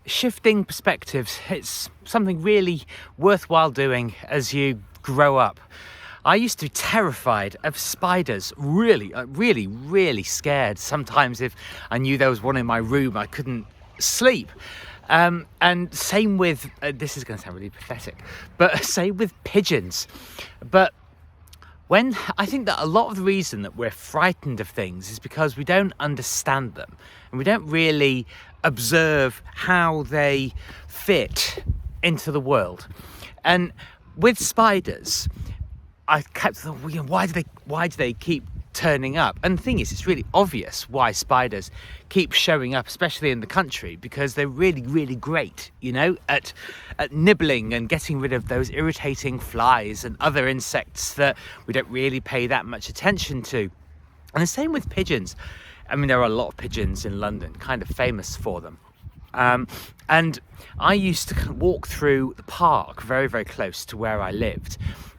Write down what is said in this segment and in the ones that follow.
shifting perspectives, it's something really worthwhile doing as you grow up. I used to be terrified of spiders, really scared. Sometimes if I knew there was one in my room, I couldn't sleep. And same with, this is going to sound really pathetic, but same with pigeons. But when I think that a lot of the reason that we're frightened of things is because we don't understand them and we don't really observe how they fit into the world. And with spiders, I kept thinking, why do they keep turning up? And the thing is, it's really obvious why spiders keep showing up, especially in the country, because they're really great, at nibbling and getting rid of those irritating flies and other insects that we don't really pay that much attention to. And the same with pigeons. I mean, there are a lot of pigeons in London, kind of famous for them. And I used to walk through the park very close to where I lived.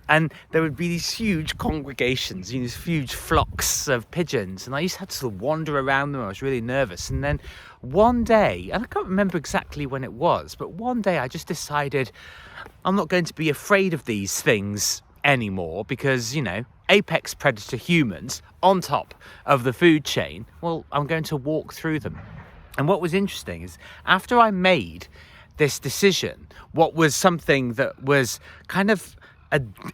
And there would be these huge congregations, these huge flocks of pigeons. And I used to have to sort of wander around them. I was really nervous. And then one day, and I can't remember exactly when it was, but one day I just decided I'm not going to be afraid of these things anymore because, apex predator humans on top of the food chain, well, I'm going to walk through them. And what was interesting is after I made this decision, what was something that was kind of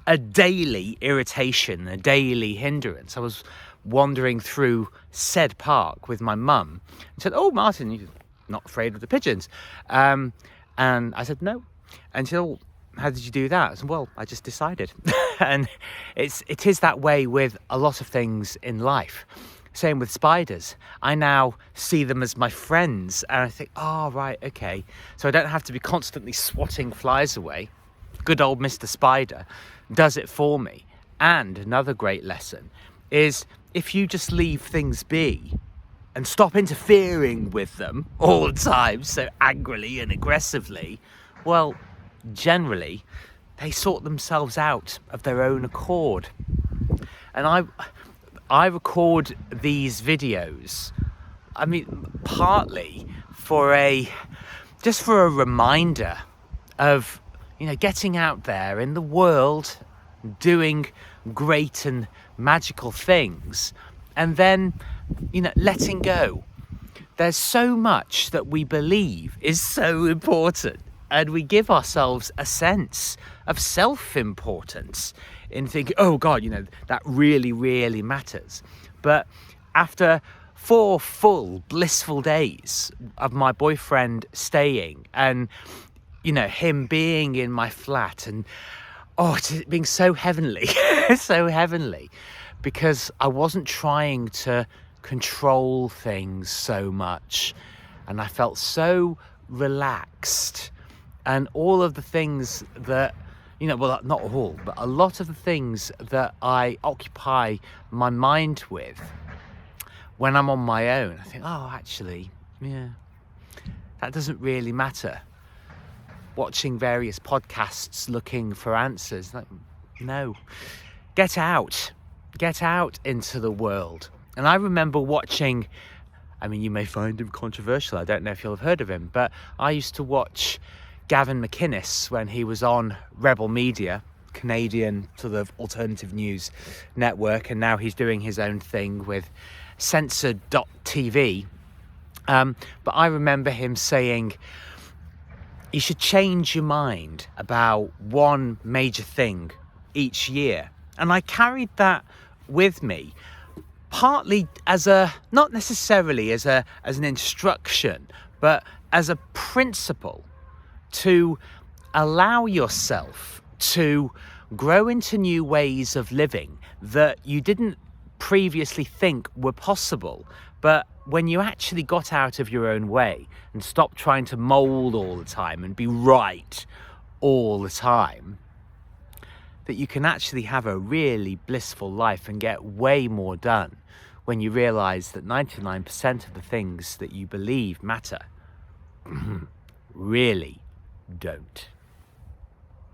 a daily irritation, a daily hindrance. I was wandering through said park with my mum and said, "Oh, Martin, you're not afraid of the pigeons?" And I said, "No." And she said, "Oh, how did you do that?" I said, "Well, I just decided." And it is that way with a lot of things in life. Same with spiders. I now see them as my friends and I think, oh, right, okay. So I don't have to be constantly swatting flies away. Good old Mr. Spider does it for me. And another great lesson is if you just leave things be and stop interfering with them all the time so angrily and aggressively, well, generally, they sort themselves out of their own accord. And I record these videos, I mean, partly for a reminder of, getting out there in the world, doing great and magical things, and then, letting go. There's so much that we believe is so important, and we give ourselves a sense of self-importance in thinking, oh God, that really matters. But after 4 full blissful days of my boyfriend staying and him being in my flat and it being so heavenly, so heavenly, because I wasn't trying to control things so much and I felt so relaxed, and all of the things that, well, not all, but a lot of the things that I occupy my mind with when I'm on my own, I think, oh, actually, yeah, that doesn't really matter. Watching various podcasts looking for answers, like, no, get out into the world. And I remember watching, I mean, you may find him controversial, I don't know if you'll have heard of him, but I used to watch Gavin McInnes when he was on Rebel Media, Canadian sort of alternative news network, and now he's doing his own thing with censored.tv. But I remember him saying, you should change your mind about one major thing each year. And I carried that with me, partly as not necessarily as an instruction, but as a principle to allow yourself to grow into new ways of living that you didn't previously think were possible. But when you actually got out of your own way and stopped trying to mold all the time and be right all the time, that you can actually have a really blissful life and get way more done when you realize that 99% of the things that you believe matter really don't.